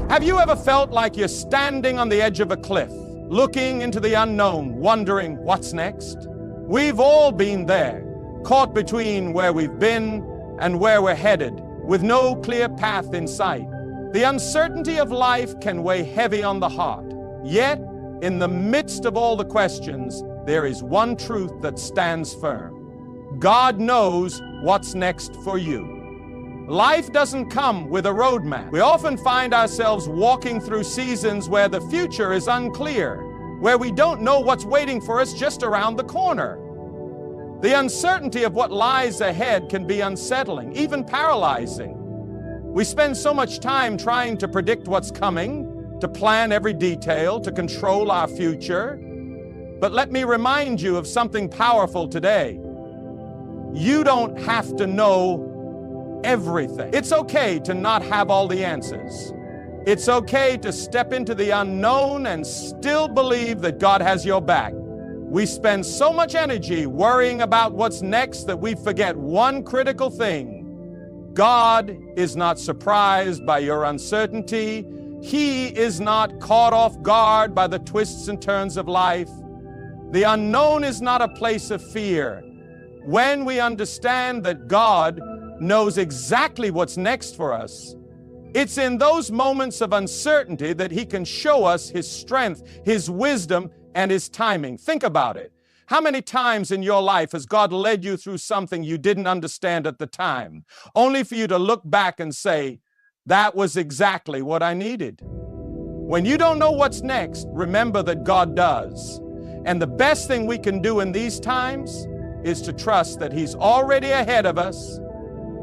Have you ever felt like you're standing on the edge of a cliff, looking into the unknown, wondering what's next? We've all been there, caught between where we've been and where we're headed, with no clear path in sight. The uncertainty of life can weigh heavy on the heart. Yet, in the midst of all the questions, there is one truth that stands firm. God knows what's next for you. Life doesn't come with a roadmap. We often find ourselves walking through seasons where the future is unclear, where we don't know what's waiting for us just around the corner. The uncertainty of what lies ahead can be unsettling, even paralyzing. We spend so much time trying to predict what's coming, to plan every detail, to control our future. But let me remind you of something powerful today. You don't have to know everything. It's okay to not have all the answers. It's okay to step into the unknown and still believe that God has your back. We spend so much energy worrying about what's next that we forget one critical thing. God is not surprised by your uncertainty. He is not caught off guard by the twists and turns of life. The unknown is not a place of fear. When we understand that God knows exactly what's next for us, it's in those moments of uncertainty that He can show us His strength, His wisdom, and His timing. Think about it. How many times in your life has God led you through something you didn't understand at the time, only for you to look back and say, that was exactly what I needed? When you don't know what's next, remember that God does. And the best thing we can do in these times is to trust that He's already ahead of us,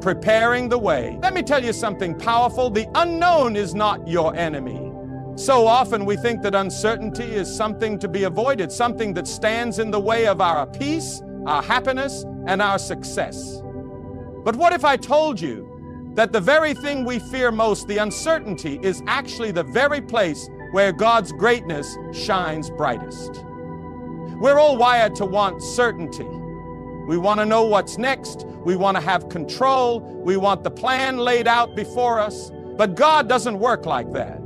preparing the way. Let me tell you something powerful. The unknown is not your enemy. So often we think that uncertainty is something to be avoided, something that stands in the way of our peace, our happiness, and our success. But what if I told you that the very thing we fear most, the uncertainty, is actually the very place where God's greatness shines brightest? We're all wired to want certainty. We want to know what's next. We want to have control. We want the plan laid out before us. But God doesn't work like that.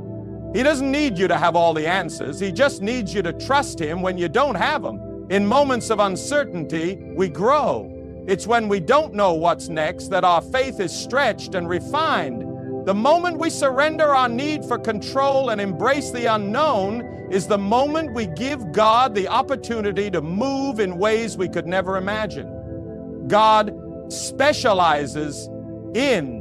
He doesn't need you to have all the answers. He just needs you to trust Him when you don't have them. In moments of uncertainty, we grow. It's when we don't know what's next that our faith is stretched and refined. The moment we surrender our need for control and embrace the unknown is the moment we give God the opportunity to move in ways we could never imagine. God specializes in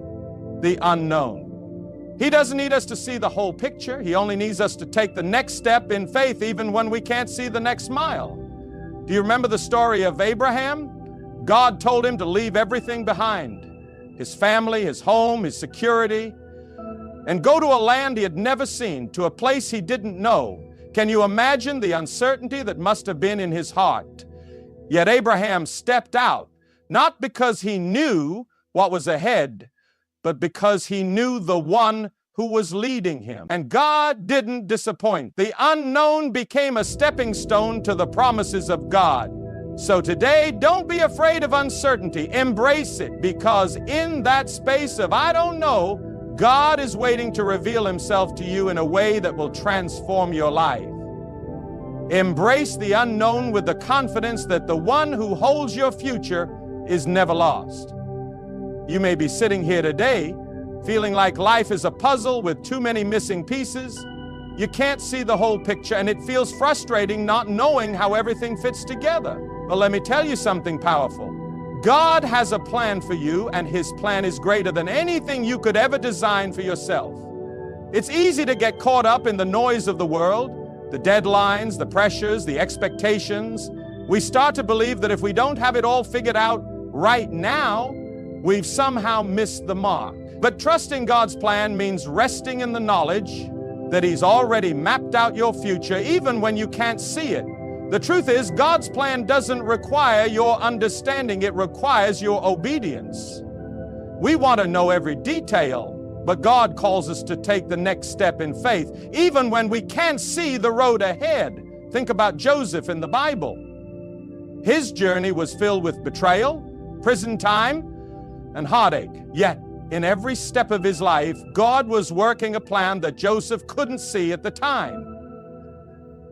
the unknown. He doesn't need us to see the whole picture. He only needs us to take the next step in faith even when we can't see the next mile. Do you remember the story of Abraham? God told him to leave everything behind. His family, his home, his security, and go to a land he had never seen, to a place he didn't know. Can you imagine the uncertainty that must have been in his heart? Yet Abraham stepped out, not because he knew what was ahead, but because he knew the one who was leading him. And God didn't disappoint. The unknown became a stepping stone to the promises of God. So today, don't be afraid of uncertainty. Embrace it, because in that space of I don't know, God is waiting to reveal Himself to you in a way that will transform your life. Embrace the unknown with the confidence that the one who holds your future is never lost. You may be sitting here today feeling like life is a puzzle with too many missing pieces. You can't see the whole picture, and it feels frustrating not knowing how everything fits together. But let me tell you something powerful. God has a plan for you, and His plan is greater than anything you could ever design for yourself. It's easy to get caught up in the noise of the world, the deadlines, the pressures, the expectations. We start to believe that if we don't have it all figured out right now, we've somehow missed the mark. But trusting God's plan means resting in the knowledge that He's already mapped out your future, even when you can't see it. The truth is, God's plan doesn't require your understanding, it requires your obedience. We want to know every detail, but God calls us to take the next step in faith, even when we can't see the road ahead. Think about Joseph in the Bible. His journey was filled with betrayal, prison time, and heartache. Yet, In every step of his life, God was working a plan that Joseph couldn't see at the time.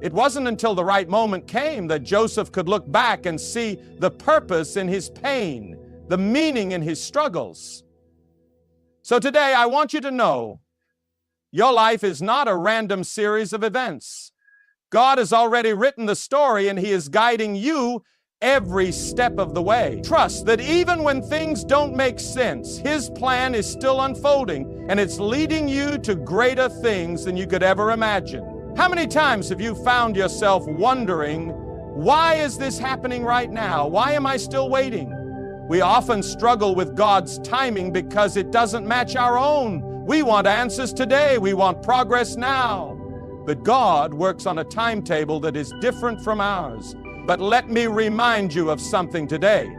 It wasn't until the right moment came that Joseph could look back and see the purpose in his pain, the meaning in his struggles. So today, I want you to know, your life is not a random series of events. God has already written the story, and he is guiding you every step of the way. Trust that even when things don't make sense, his plan is still unfolding, and it's leading you to greater things than you could ever imagine. How many times have you found yourself wondering, why is this happening right now? Why am I still waiting? We often struggle with God's timing because it doesn't match our own. We want answers today. We want progress now. But God works on a timetable that is different from ours. But let me remind you of something today.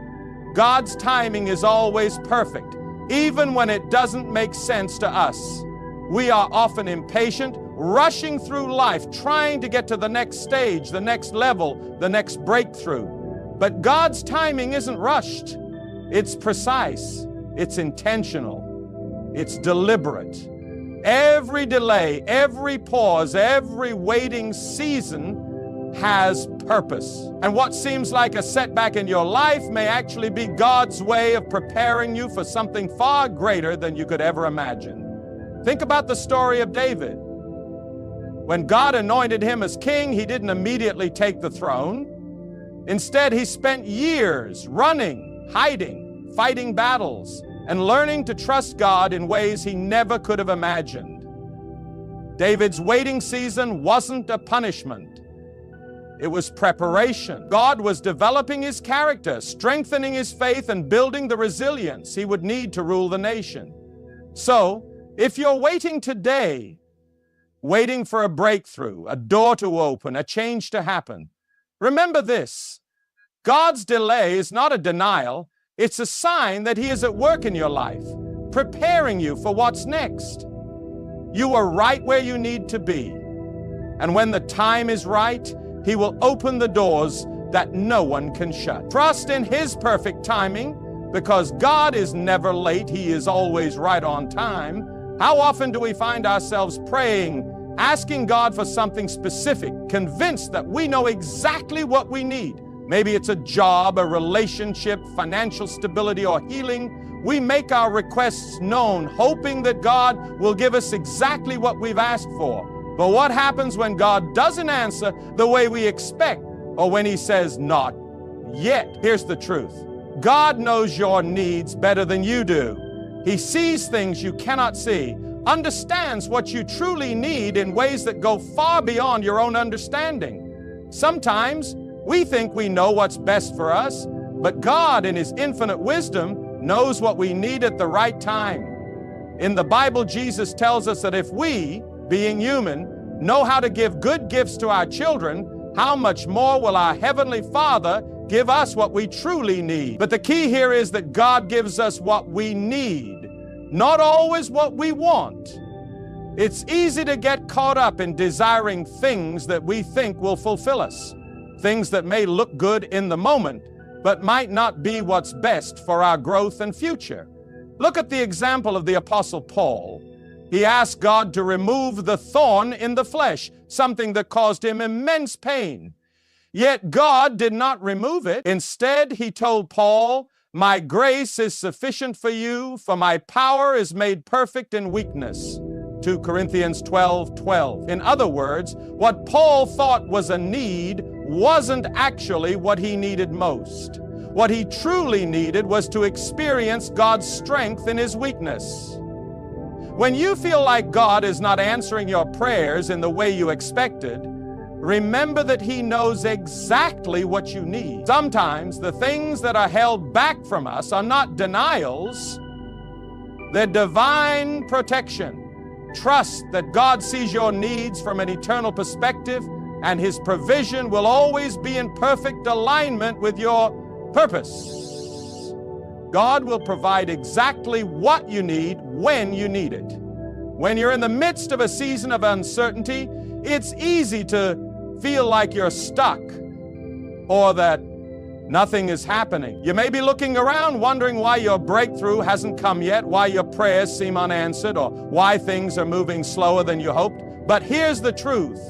God's timing is always perfect, even when it doesn't make sense to us. We are often impatient, rushing through life, trying to get to the next stage, the next level, the next breakthrough. But God's timing isn't rushed. It's precise. It's intentional. It's deliberate. Every delay, every pause, every waiting season has purpose. And what seems like a setback in your life may actually be God's way of preparing you for something far greater than you could ever imagine. Think about the story of David. When God anointed him as king, he didn't immediately take the throne. Instead, he spent years running, hiding, fighting battles, and learning to trust God in ways he never could have imagined. David's waiting season wasn't a punishment. It was preparation. God was developing his character, strengthening his faith, and building the resilience he would need to rule the nation. So, if you're waiting today, waiting for a breakthrough, a door to open, a change to happen, remember this: God's delay is not a denial. It's a sign that he is at work in your life, preparing you for what's next. You are right where you need to be. And when the time is right, he will open the doors that no one can shut. Trust in his perfect timing, because God is never late. He is always right on time. How often do we find ourselves praying, asking God for something specific, convinced that we know exactly what we need? Maybe it's a job, a relationship, financial stability, or healing. We make our requests known, hoping that God will give us exactly what we've asked for. But what happens when God doesn't answer the way we expect, or when he says, not yet? Here's the truth. God knows your needs better than you do. He sees things you cannot see, understands what you truly need in ways that go far beyond your own understanding. Sometimes we think we know what's best for us, but God, in his infinite wisdom, knows what we need at the right time. In the Bible, Jesus tells us that if we, being human, know how to give good gifts to our children, how much more will our Heavenly Father give us what we truly need? But the key here is that God gives us what we need, not always what we want. It's easy to get caught up in desiring things that we think will fulfill us, things that may look good in the moment, but might not be what's best for our growth and future. Look at the example of the Apostle Paul. He asked God to remove the thorn in the flesh, something that caused him immense pain. Yet God did not remove it. Instead, he told Paul, "My grace is sufficient for you, for my power is made perfect in weakness." 2 Corinthians 12:12. In other words, what Paul thought was a need wasn't actually what he needed most. What he truly needed was to experience God's strength in his weakness. When you feel like God is not answering your prayers in the way you expected, remember that he knows exactly what you need. Sometimes the things that are held back from us are not denials, they're divine protection. Trust that God sees your needs from an eternal perspective, and his provision will always be in perfect alignment with your purpose. God will provide exactly what you need when you need it. When you're in the midst of a season of uncertainty, it's easy to feel like you're stuck, or that Nothing is happening. You may be looking around wondering why your breakthrough hasn't come yet, why your prayers seem unanswered, or why things are moving slower than you hoped. But here's the truth.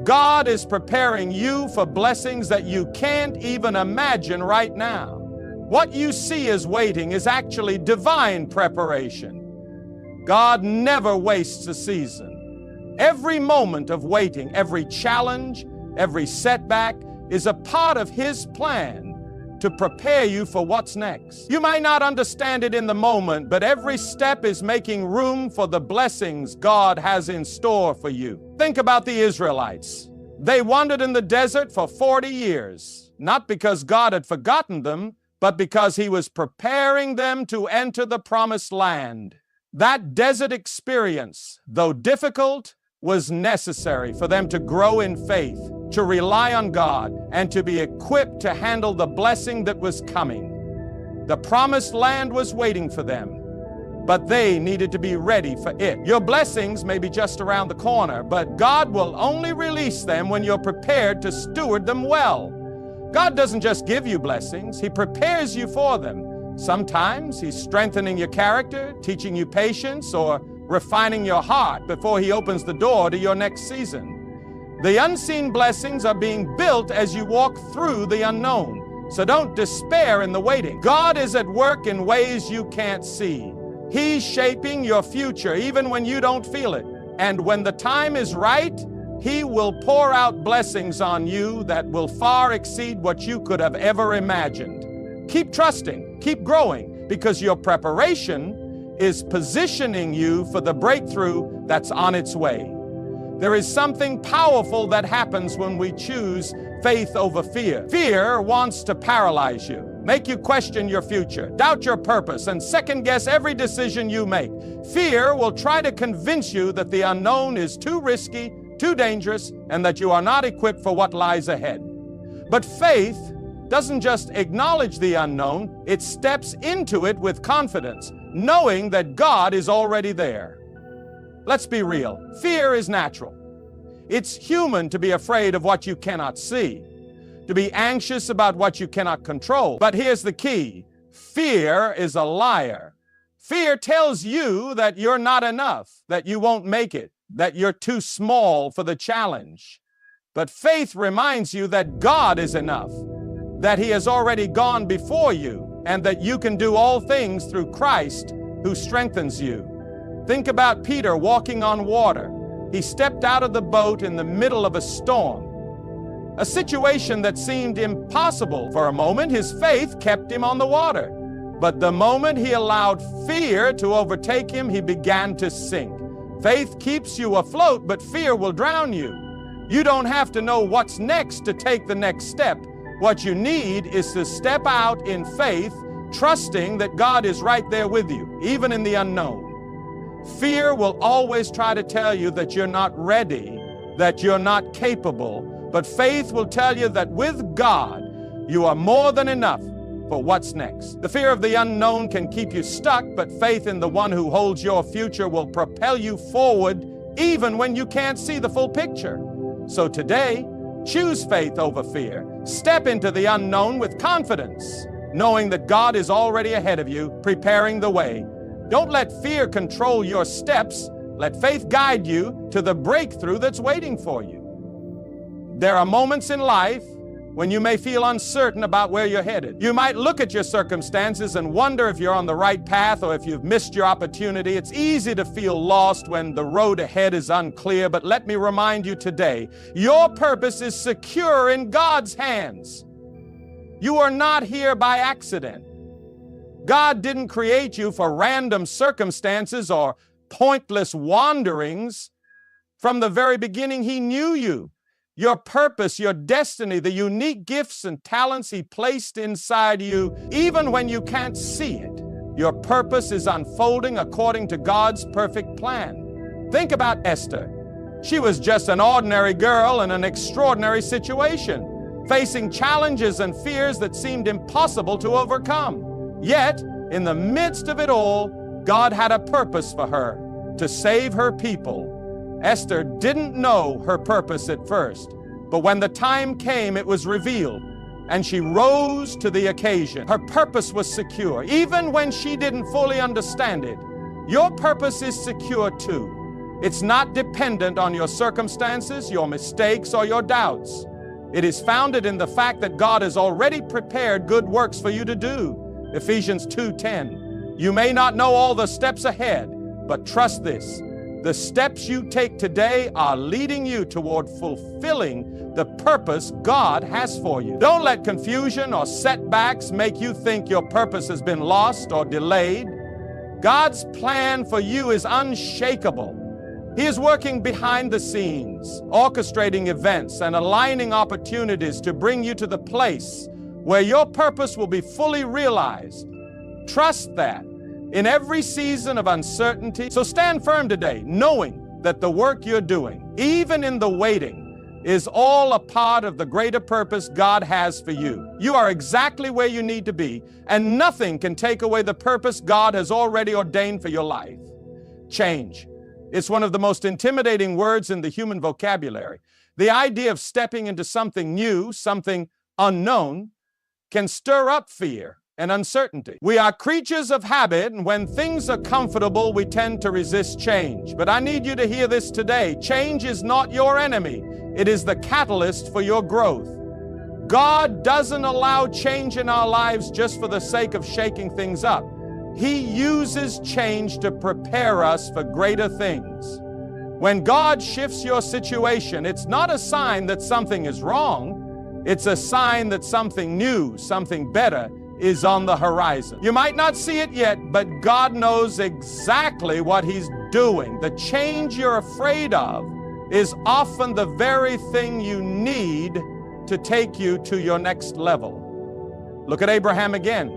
God is preparing you for blessings that you can't even imagine right now. What you see as waiting is actually divine preparation. God never wastes a season. Every moment of waiting, every challenge, every setback is a part of His plan to prepare you for what's next. You might not understand it in the moment, but every step is making room for the blessings God has in store for you. Think about the Israelites. They wandered in the desert for 40 years, not because God had forgotten them, but because He was preparing them to enter the promised land. That desert experience, though difficult, was necessary for them to grow in faith, to rely on God, and to be equipped to handle the blessing that was coming. The promised land was waiting for them, but they needed to be ready for it. Your blessings may be just around the corner, but God will only release them when you're prepared to steward them well. God doesn't just give you blessings, He prepares you for them. Sometimes He's strengthening your character, teaching you patience, or refining your heart before He opens the door to your next season. The unseen blessings are being built as you walk through the unknown. So don't despair in the waiting. God is at work in ways you can't see. He's shaping your future even when you don't feel it. And when the time is right, He will pour out blessings on you that will far exceed what you could have ever imagined. Keep trusting, keep growing, because your preparation is positioning you for the breakthrough that's on its way. There is something powerful that happens when we choose faith over fear. Fear wants to paralyze you, make you question your future, doubt your purpose, and second-guess every decision you make. Fear will try to convince you that the unknown is too risky, too dangerous, and that you are not equipped for what lies ahead. But faith doesn't just acknowledge the unknown, it steps into it with confidence, knowing that God is already there. Let's be real. Fear is natural. It's human to be afraid of what you cannot see, to be anxious about what you cannot control. But here's the key. Fear is a liar. Fear tells you that you're not enough, that you won't make it, that you're too small for the challenge. But faith reminds you that God is enough, that He has already gone before you, and that you can do all things through Christ who strengthens you. Think about Peter walking on water. He stepped out of the boat in the middle of a storm, a situation that seemed impossible. For a moment, his faith kept him on the water. But the moment he allowed fear to overtake him, he began to sink. Faith keeps you afloat, but fear will drown you. You don't have to know what's next to take the next step. What you need is to step out in faith, trusting that God is right there with you, even in the unknown. Fear will always try to tell you that you're not ready, that you're not capable, but faith will tell you that with God, you are more than enough for what's next. The fear of the unknown can keep you stuck, but faith in the one who holds your future will propel you forward even when you can't see the full picture. So today, choose faith over fear. Step into the unknown with confidence, knowing that God is already ahead of you, preparing the way. Don't let fear control your steps. Let faith guide you to the breakthrough that's waiting for you. There are moments in life when you may feel uncertain about where you're headed. You might look at your circumstances and wonder if you're on the right path or if you've missed your opportunity. It's easy to feel lost when the road ahead is unclear, but let me remind you today, your purpose is secure in God's hands. You are not here by accident. God didn't create you for random circumstances or pointless wanderings. From the very beginning, He knew you. Your purpose, your destiny, the unique gifts and talents He placed inside you, even when you can't see it. Your purpose is unfolding according to God's perfect plan. Think about Esther. She was just an ordinary girl in an extraordinary situation, facing challenges and fears that seemed impossible to overcome. Yet, in the midst of it all, God had a purpose for her, to save her people. Esther didn't know her purpose at first, but when the time came, it was revealed, and she rose to the occasion. Her purpose was secure, even when she didn't fully understand it. Your purpose is secure too. It's not dependent on your circumstances, your mistakes, or your doubts. It is founded in the fact that God has already prepared good works for you to do. Ephesians 2:10. You may not know all the steps ahead, but trust this. The steps you take today are leading you toward fulfilling the purpose God has for you. Don't let confusion or setbacks make you think your purpose has been lost or delayed. God's plan for you is unshakable. He is working behind the scenes, orchestrating events and aligning opportunities to bring you to the place where your purpose will be fully realized. Trust that in every season of uncertainty. So stand firm today, knowing that the work you're doing, even in the waiting, is all a part of the greater purpose God has for you. You are exactly where you need to be, and nothing can take away the purpose God has already ordained for your life. Change. It's one of the most intimidating words in the human vocabulary. The idea of stepping into something new, something unknown, can stir up fear and uncertainty. We are creatures of habit, and when things are comfortable, we tend to resist change. But I need you to hear this today. Change is not your enemy. It is the catalyst for your growth. God doesn't allow change in our lives just for the sake of shaking things up. He uses change to prepare us for greater things. When God shifts your situation, it's not a sign that something is wrong. It's a sign that something new, something better is on the horizon. You might not see it yet, but God knows exactly what He's doing. The change you're afraid of is often the very thing you need to take you to your next level. Look at Abraham again.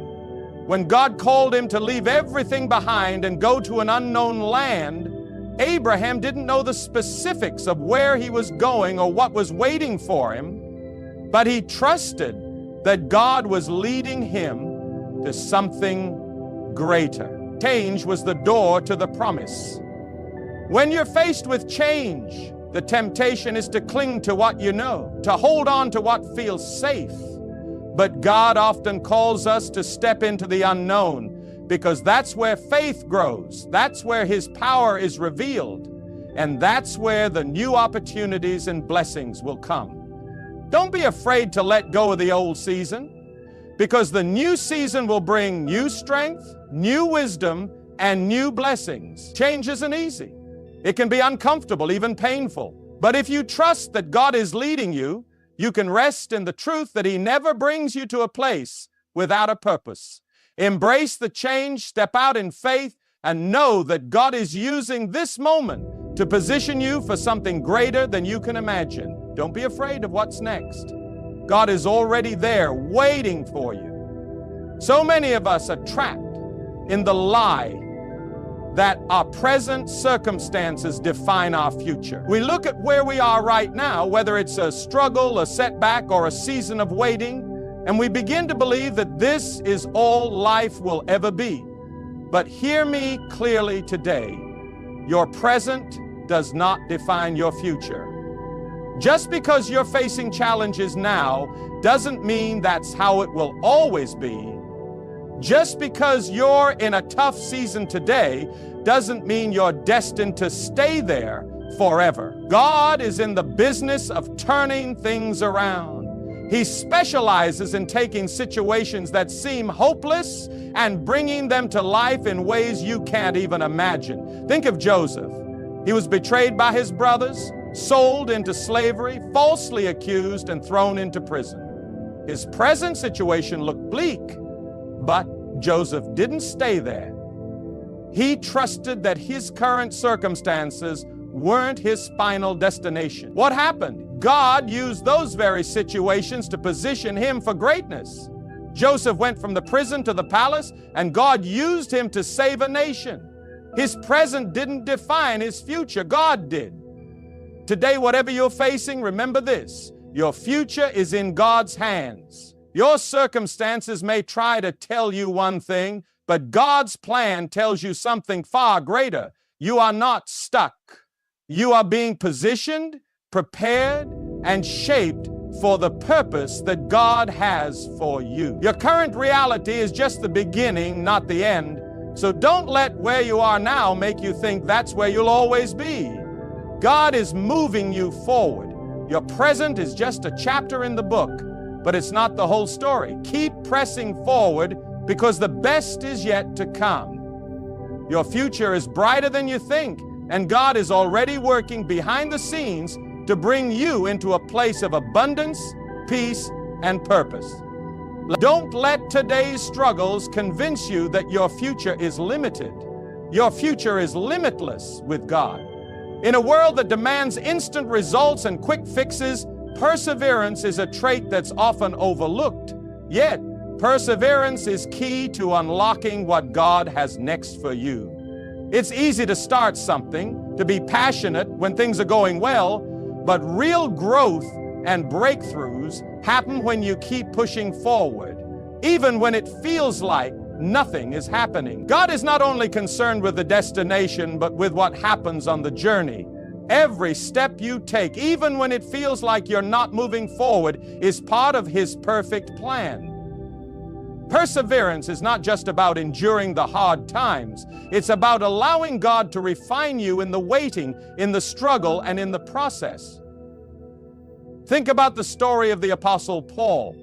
When God called him to leave everything behind and go to an unknown land, Abraham didn't know the specifics of where he was going or what was waiting for him, but he trusted that God was leading him to something greater. Change was the door to the promise. When you're faced with change, the temptation is to cling to what you know, to hold on to what feels safe. But God often calls us to step into the unknown, because that's where faith grows. That's where His power is revealed. And that's where the new opportunities and blessings will come. Don't be afraid to let go of the old season, because the new season will bring new strength, new wisdom, and new blessings. Change isn't easy. It can be uncomfortable, even painful. But if you trust that God is leading you, you can rest in the truth that He never brings you to a place without a purpose. Embrace the change, step out in faith, and know that God is using this moment to position you for something greater than you can imagine. Don't be afraid of what's next. God is already there waiting for you. So many of us are trapped in the lie that our present circumstances define our future. We look at where we are right now, whether it's a struggle, a setback, or a season of waiting, and we begin to believe that this is all life will ever be. But hear me clearly today. Your present does not define your future. Just because you're facing challenges now doesn't mean that's how it will always be. Just because you're in a tough season today doesn't mean you're destined to stay there forever. God is in the business of turning things around. He specializes in taking situations that seem hopeless and bringing them to life in ways you can't even imagine. Think of Joseph. He was betrayed by his brothers, sold into slavery, falsely accused, and thrown into prison. His present situation looked bleak, but Joseph didn't stay there. He trusted that his current circumstances weren't his final destination. What happened? God used those very situations to position him for greatness. Joseph went from the prison to the palace, and God used him to save a nation. His present didn't define his future. God did. Today, whatever you're facing, remember this: your future is in God's hands. Your circumstances may try to tell you one thing, but God's plan tells you something far greater. You are not stuck. You are being positioned, prepared, and shaped for the purpose that God has for you. Your current reality is just the beginning, not the end. So don't let where you are now make you think that's where you'll always be. God is moving you forward. Your present is just a chapter in the book, but it's not the whole story. Keep pressing forward because the best is yet to come. Your future is brighter than you think, and God is already working behind the scenes to bring you into a place of abundance, peace, and purpose. Don't let today's struggles convince you that your future is limited. Your future is limitless with God. In a world that demands instant results and quick fixes, perseverance is a trait that's often overlooked. Yet, perseverance is key to unlocking what God has next for you. It's easy to start something, to be passionate when things are going well, but real growth and breakthroughs happen when you keep pushing forward, even when it feels like nothing is happening. God is not only concerned with the destination, but with what happens on the journey. Every step you take, even when it feels like you're not moving forward, is part of His perfect plan. Perseverance is not just about enduring the hard times. It's about allowing God to refine you in the waiting, in the struggle, and in the process. Think about the story of the Apostle Paul.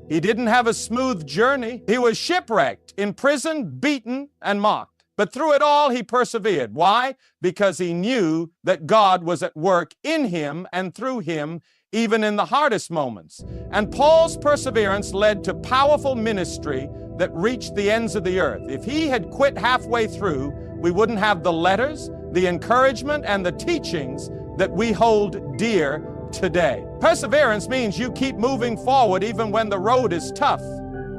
He didn't have a smooth journey. He was shipwrecked, imprisoned, beaten, and mocked. But through it all, he persevered. Why? Because he knew that God was at work in him and through him, even in the hardest moments. And Paul's perseverance led to powerful ministry that reached the ends of the earth. If he had quit halfway through, we wouldn't have the letters, the encouragement, and the teachings that we hold dear today. Perseverance means you keep moving forward even when the road is tough.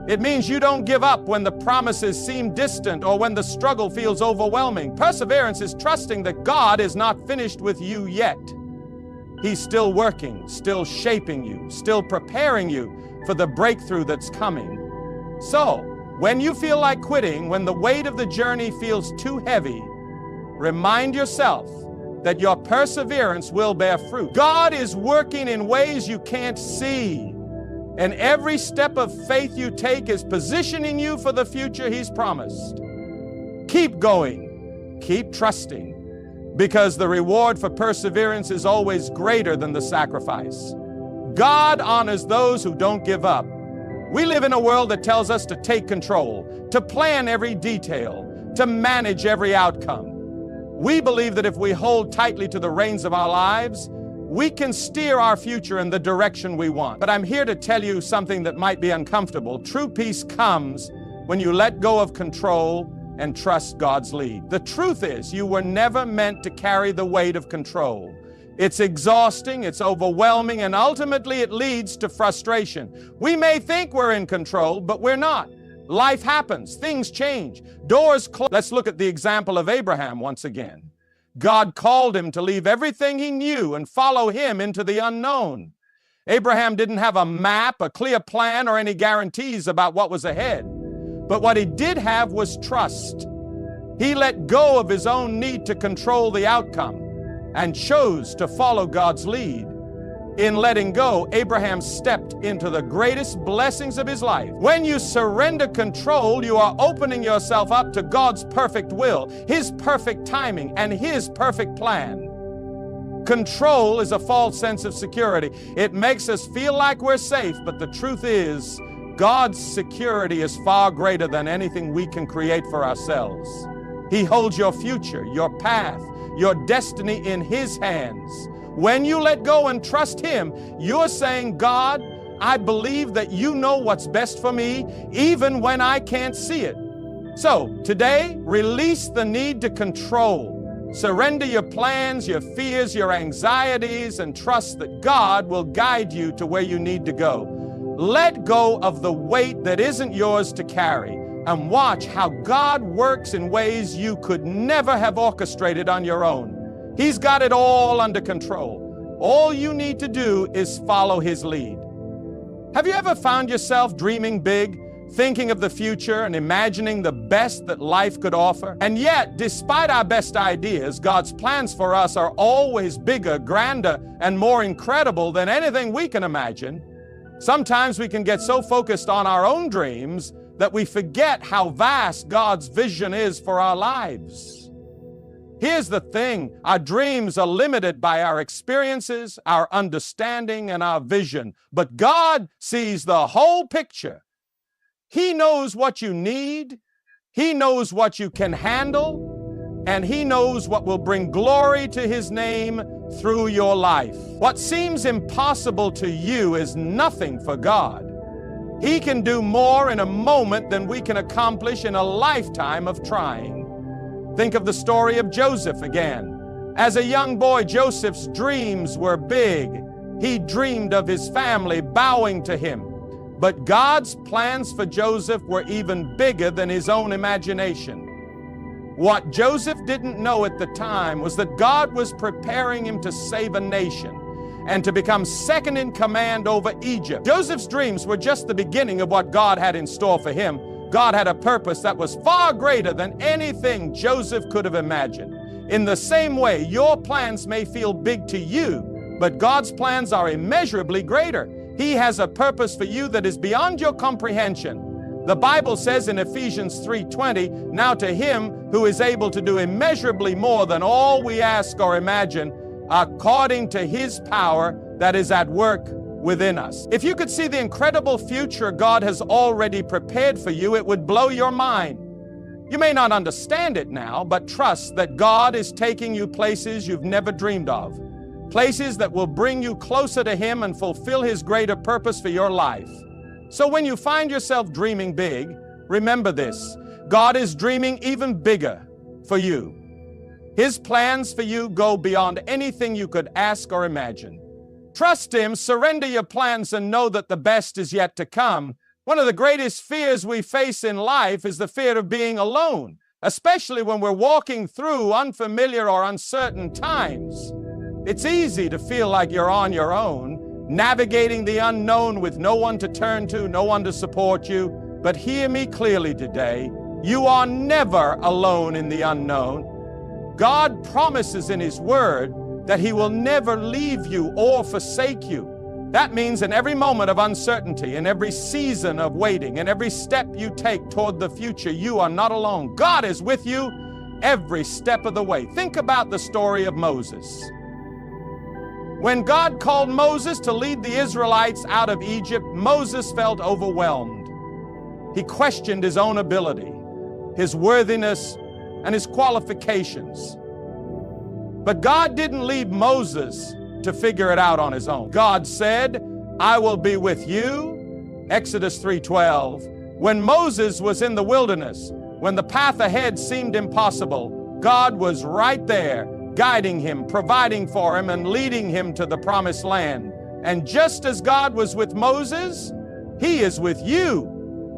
It means you don't give up when the promises seem distant or when the struggle feels overwhelming. Perseverance is trusting that God is not finished with you yet. He's still working, still shaping you, still preparing you for the breakthrough that's coming. So, when you feel like quitting, when the weight of the journey feels too heavy, remind yourself that your perseverance will bear fruit. God is working in ways you can't see, and every step of faith you take is positioning you for the future He's promised. Keep going, keep trusting, because the reward for perseverance is always greater than the sacrifice. God honors those who don't give up. We live in a world that tells us to take control, to plan every detail, to manage every outcome. We believe that if we hold tightly to the reins of our lives, we can steer our future in the direction we want. But I'm here to tell you something that might be uncomfortable. True peace comes when you let go of control and trust God's lead. The truth is, you were never meant to carry the weight of control. It's exhausting, it's overwhelming, and ultimately it leads to frustration. We may think we're in control, but we're not. Life happens, things change, doors close. Let's look at the example of Abraham once again. God called him to leave everything he knew and follow him into the unknown. Abraham didn't have a map, a clear plan, or any guarantees about what was ahead. But what he did have was trust. He let go of his own need to control the outcome and chose to follow God's lead. In letting go, Abraham stepped into the greatest blessings of his life. When you surrender control, you are opening yourself up to God's perfect will, His perfect timing, and His perfect plan. Control is a false sense of security. It makes us feel like we're safe, but the truth is, God's security is far greater than anything we can create for ourselves. He holds your future, your path, your destiny in His hands. When you let go and trust Him, you're saying, God, I believe that You know what's best for me, even when I can't see it. So, today, release the need to control. Surrender your plans, your fears, your anxieties, and trust that God will guide you to where you need to go. Let go of the weight that isn't yours to carry, and watch how God works in ways you could never have orchestrated on your own. He's got it all under control. All you need to do is follow His lead. Have you ever found yourself dreaming big, thinking of the future and imagining the best that life could offer. And yet, despite our best ideas, God's plans for us are always bigger, grander, and more incredible than anything we can imagine. Sometimes we can get so focused on our own dreams that we forget how vast God's vision is for our lives. Here's the thing, our dreams are limited by our experiences, our understanding, and our vision. But God sees the whole picture. He knows what you need, He knows what you can handle, and He knows what will bring glory to His name through your life. What seems impossible to you is nothing for God. He can do more in a moment than we can accomplish in a lifetime of trying. Think of the story of Joseph again. As a young boy, Joseph's dreams were big. He dreamed of his family bowing to him. But God's plans for Joseph were even bigger than his own imagination. What Joseph didn't know at the time was that God was preparing him to save a nation and to become second in command over Egypt. Joseph's dreams were just the beginning of what God had in store for him. God had a purpose that was far greater than anything Joseph could have imagined. In the same way, your plans may feel big to you, but God's plans are immeasurably greater. He has a purpose for you that is beyond your comprehension. The Bible says in Ephesians 3:20, "Now to Him who is able to do immeasurably more than all we ask or imagine, according to His power that is at work within us." If you could see the incredible future God has already prepared for you, it would blow your mind. You may not understand it now, but trust that God is taking you places you've never dreamed of. Places that will bring you closer to Him and fulfill His greater purpose for your life. So when you find yourself dreaming big, remember this: God is dreaming even bigger for you. His plans for you go beyond anything you could ask or imagine. Trust Him, surrender your plans, and know that the best is yet to come. One of the greatest fears we face in life is the fear of being alone, especially when we're walking through unfamiliar or uncertain times. It's easy to feel like you're on your own, navigating the unknown with no one to turn to, no one to support you. But hear me clearly today, you are never alone in the unknown. God promises in His Word that He will never leave you or forsake you. That means in every moment of uncertainty, in every season of waiting, in every step you take toward the future, you are not alone. God is with you every step of the way. Think about the story of Moses. When God called Moses to lead the Israelites out of Egypt, Moses felt overwhelmed. He questioned his own ability, his worthiness, and his qualifications. But God didn't leave Moses to figure it out on his own. God said, "I will be with you," Exodus 3:12. When Moses was in the wilderness, when the path ahead seemed impossible, God was right there, guiding him, providing for him, and leading him to the promised land. And just as God was with Moses, He is with you.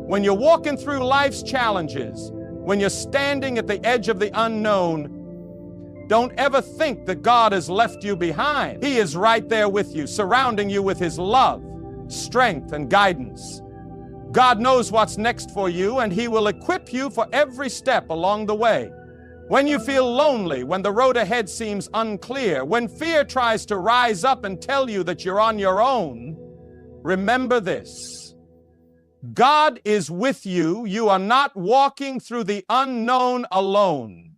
When you're walking through life's challenges, when you're standing at the edge of the unknown, don't ever think that God has left you behind. He is right there with you, surrounding you with His love, strength, and guidance. God knows what's next for you, and He will equip you for every step along the way. When you feel lonely, when the road ahead seems unclear, when fear tries to rise up and tell you that you're on your own, remember this: God is with you. You are not walking through the unknown alone.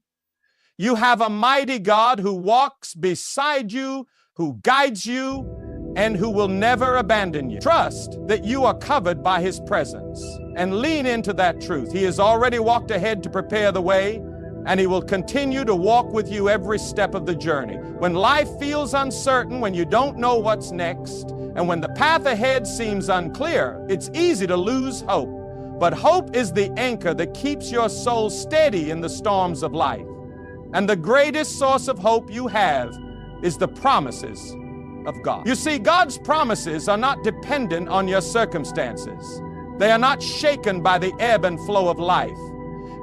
You have a mighty God who walks beside you, who guides you, and who will never abandon you. Trust that you are covered by His presence and lean into that truth. He has already walked ahead to prepare the way, and He will continue to walk with you every step of the journey. When life feels uncertain, when you don't know what's next, and when the path ahead seems unclear, it's easy to lose hope. But hope is the anchor that keeps your soul steady in the storms of life. And the greatest source of hope you have is the promises of God. You see, God's promises are not dependent on your circumstances. They are not shaken by the ebb and flow of life.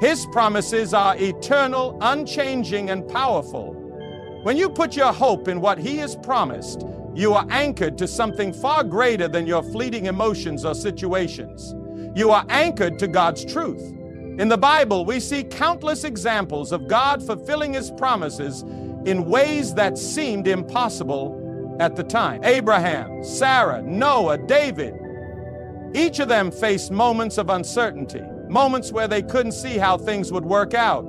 His promises are eternal, unchanging, and powerful. When you put your hope in what He has promised, you are anchored to something far greater than your fleeting emotions or situations. You are anchored to God's truth. In the Bible, we see countless examples of God fulfilling His promises in ways that seemed impossible at the time. Abraham, Sarah, Noah, David, each of them faced moments of uncertainty, moments where they couldn't see how things would work out.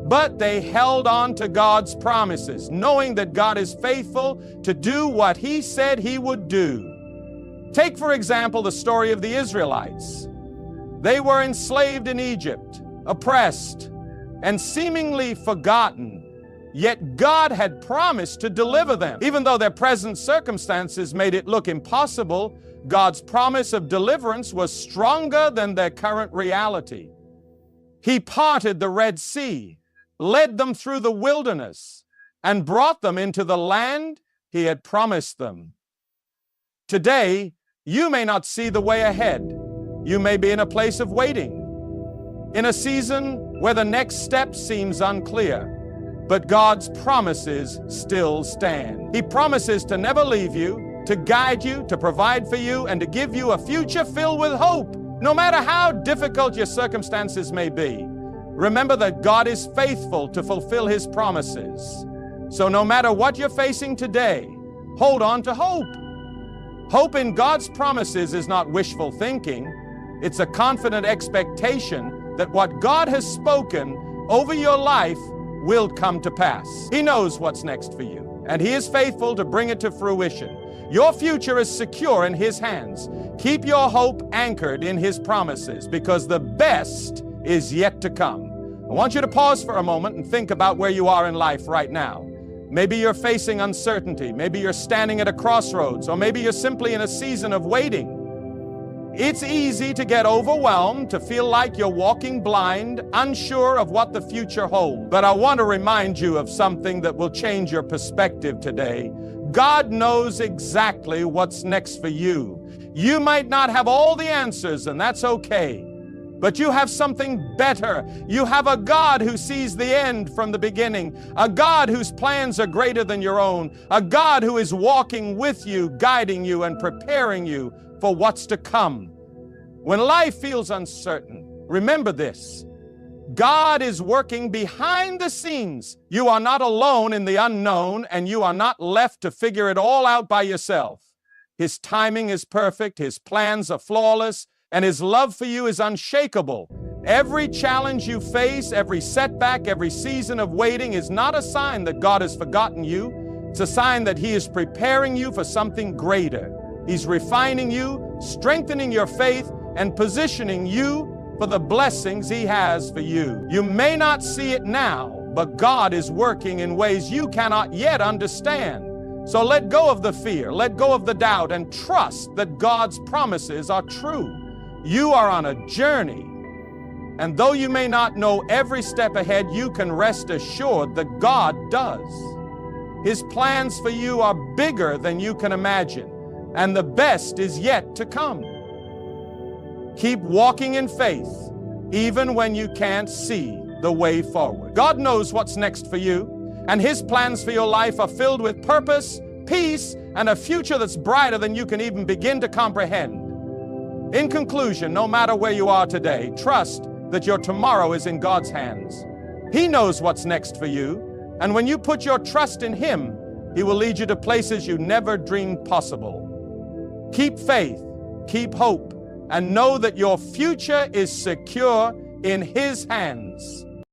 But they held on to God's promises, knowing that God is faithful to do what He said He would do. Take, for example, the story of the Israelites. They were enslaved in Egypt, oppressed, and seemingly forgotten, yet God had promised to deliver them. Even though their present circumstances made it look impossible, God's promise of deliverance was stronger than their current reality. He parted the Red Sea, led them through the wilderness, and brought them into the land He had promised them. Today, you may not see the way ahead. You may be in a place of waiting, in a season where the next step seems unclear, but God's promises still stand. He promises to never leave you, to guide you, to provide for you, and to give you a future filled with hope. No matter how difficult your circumstances may be, remember that God is faithful to fulfill His promises. So no matter what you're facing today, hold on to hope. Hope in God's promises is not wishful thinking. It's a confident expectation that what God has spoken over your life will come to pass. He knows what's next for you, and He is faithful to bring it to fruition. Your future is secure in His hands. Keep your hope anchored in His promises, because the best is yet to come. I want you to pause for a moment and think about where you are in life right now. Maybe you're facing uncertainty. Maybe you're standing at a crossroads, or maybe you're simply in a season of waiting. It's easy to get overwhelmed, to feel like you're walking blind, unsure of what the future holds. But I want to remind you of something that will change your perspective today. God knows exactly what's next for you. You might not have all the answers, and that's okay. But you have something better. You have a God who sees the end from the beginning, a God whose plans are greater than your own, a God who is walking with you, guiding you, and preparing you for what's to come. When life feels uncertain, remember this: God is working behind the scenes. You are not alone in the unknown, and you are not left to figure it all out by yourself. His timing is perfect, His plans are flawless, and His love for you is unshakable. Every challenge you face, every setback, every season of waiting is not a sign that God has forgotten you. It's a sign that He is preparing you for something greater. He's refining you, strengthening your faith, and positioning you for the blessings He has for you. You may not see it now, but God is working in ways you cannot yet understand. So let go of the fear, let go of the doubt, and trust that God's promises are true. You are on a journey, and though you may not know every step ahead, you can rest assured that God does. His plans for you are bigger than you can imagine, and the best is yet to come. Keep walking in faith, even when you can't see the way forward. God knows what's next for you, and His plans for your life are filled with purpose, peace, and a future that's brighter than you can even begin to comprehend. In conclusion, no matter where you are today, trust that your tomorrow is in God's hands. He knows what's next for you, and when you put your trust in Him, He will lead you to places you never dreamed possible. Keep faith, keep hope, and know that your future is secure in His hands.